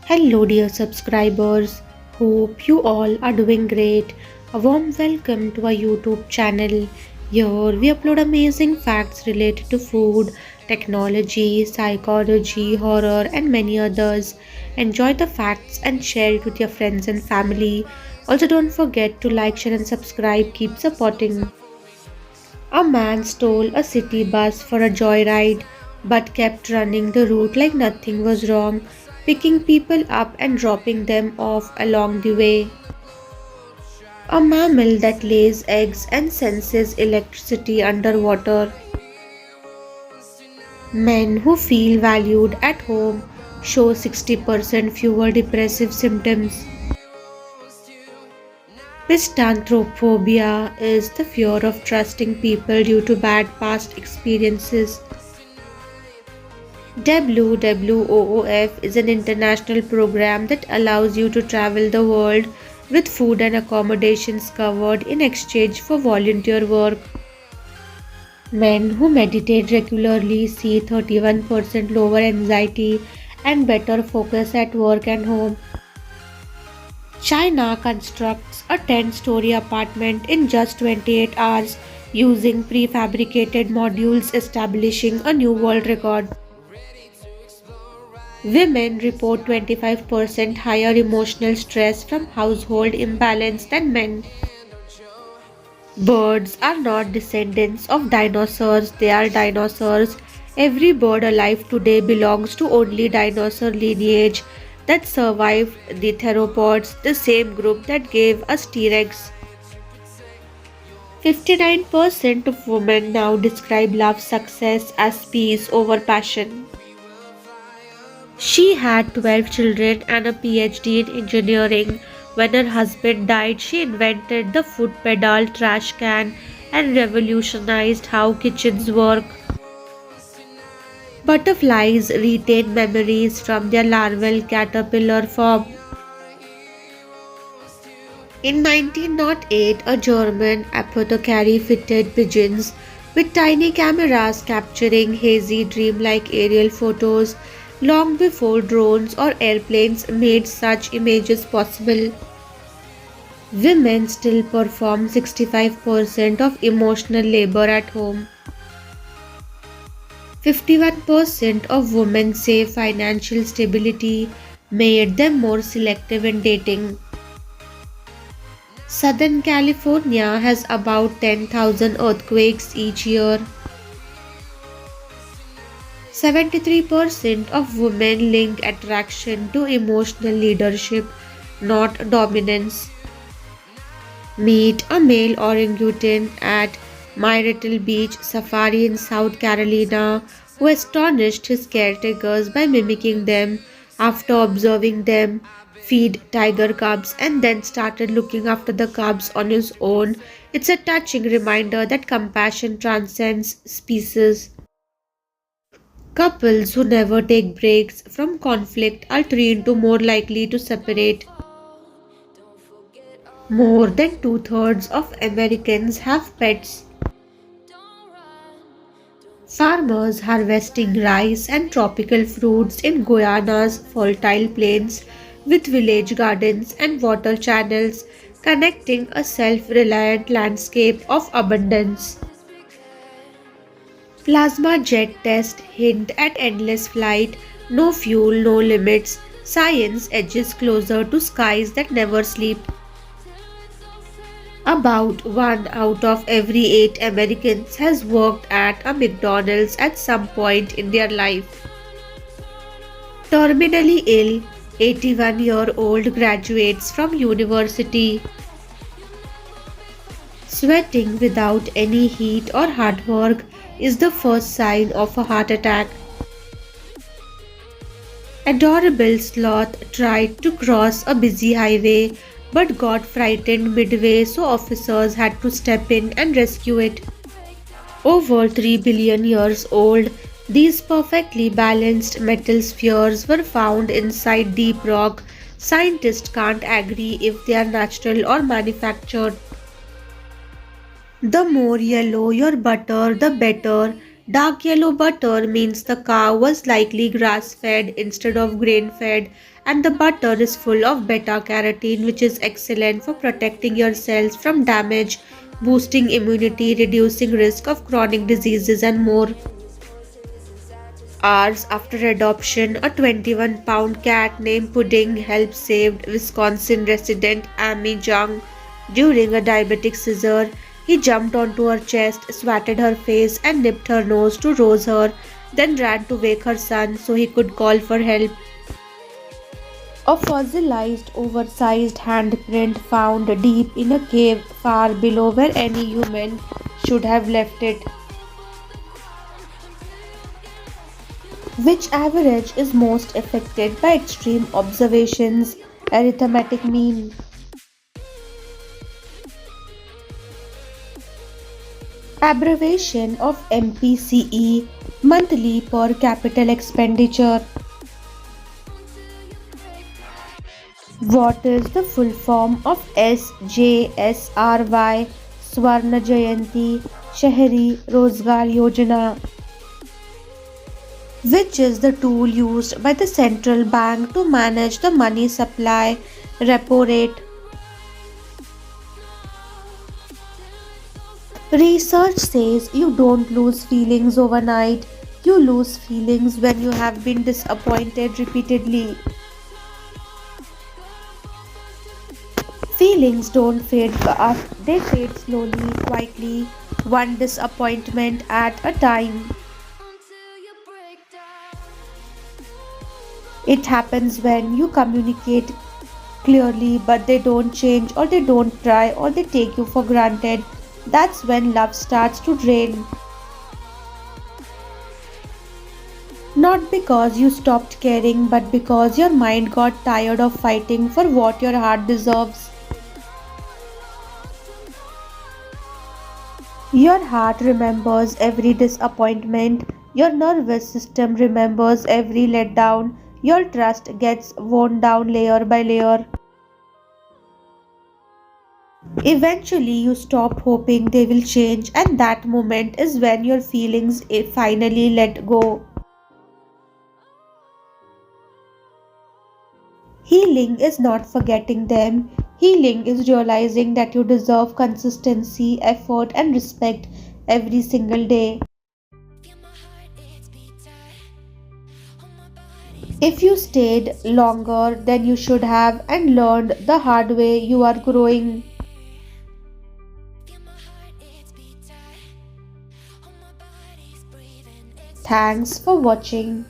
Hello, dear subscribers. Hope you all are doing great. A warm welcome to our YouTube channel. Here we upload amazing facts related to food, technology, psychology, horror, and many others. Enjoy the facts and share it with your friends and family. Also, don't forget to like, share, and subscribe. Keep supporting. A man stole a city bus for a joyride but kept running the route like nothing was wrong, picking people up and dropping them off along the way. A mammal that lays eggs and senses electricity underwater. Men who feel valued at home show 60% fewer depressive symptoms. Misanthrophobia is the fear of trusting people due to bad past experiences. WWOOF is an international program that allows you to travel the world with food and accommodations covered in exchange for volunteer work. Men who meditate regularly see 31% lower anxiety and better focus at work and home. China constructs a 10-story apartment in just 28 hours using prefabricated modules, establishing a new world record. Women report 25% higher emotional stress from household imbalance than men. Birds are not descendants of dinosaurs, they are dinosaurs. Every bird alive today belongs to only dinosaur lineage that survived the theropods, the same group that gave us T-Rex. 59% of women now describe love success as peace over passion. She had 12 children and a PhD in engineering. When her husband died, she invented the foot pedal trash can and revolutionized how kitchens work. Butterflies retain memories from their larval caterpillar form. In 1908, a German apothecary fitted pigeons with tiny cameras capturing hazy dreamlike aerial photos long before drones or airplanes made such images possible. Women still perform 65% of emotional labor at home. 51% of women say financial stability made them more selective in dating. Southern California has about 10,000 earthquakes each year. 73% of women link attraction to emotional leadership, not dominance. Meet a male orangutan at Myrtle Beach Safari in South Carolina who astonished his caretakers by mimicking them after observing them feed tiger cubs and then started looking after the cubs on his own. It's a touching reminder that compassion transcends species. Couples who never take breaks from conflict are 3 into more likely to separate. More than two-thirds of Americans have pets. Farmers harvesting rice and tropical fruits in Guyana's fertile plains with village gardens and water channels connecting a self-reliant landscape of abundance. Plasma jet test hint at endless flight, no fuel, no limits. Science edges closer to skies that never sleep. About 1 out of every 8 Americans has worked at a McDonald's at some point in their life. Terminally ill, 81-year-old graduates from university. Sweating without any heat or hard work is the first sign of a heart attack. Adorable sloth tried to cross a busy highway but got frightened midway, so officers had to step in and rescue it. Over 3 billion years old, these perfectly balanced metal spheres were found inside deep rock. Scientists can't agree if they are natural or manufactured. The more yellow your butter, the better. Dark yellow butter means the cow was likely grass fed instead of grain fed, and the butter is full of beta carotene, which is excellent for protecting your cells from damage, boosting immunity, reducing risk of chronic diseases, and more. Hours after adoption, a 21-pound cat named Pudding helped saved Wisconsin resident Amy Jung during a diabetic seizure. He jumped onto her chest, swatted her face, and nipped her nose to rouse her, then ran to wake her son so he could call for help. A fossilized, oversized handprint found deep in a cave far below where any human should have left it. Which average is most affected by extreme observations? Arithmetic mean. Abbreviation of MPCE, monthly per capita expenditure. What is the full form of SJSRY, Swarna Jayanti Shahari Rozgar Yojana? Which is the tool used by the central bank to manage the money supply? Repo rate. Research says you don't lose feelings overnight, you lose feelings when you have been disappointed repeatedly. Feelings don't fade fast, they fade slowly, quietly, one disappointment at a time. It happens when you communicate clearly but they don't change or they don't try or they take you for granted. That's when love starts to drain. Not because you stopped caring but because your mind got tired of fighting for what your heart deserves. Your heart remembers every disappointment, your nervous system remembers every letdown, your trust gets worn down layer by layer. Eventually, you stop hoping they will change, and that moment is when your feelings finally let go. Healing is not forgetting them, healing is realizing that you deserve consistency, effort, and respect every single day. If you stayed longer than you should have and learned the hard way, you are growing. Thanks for watching.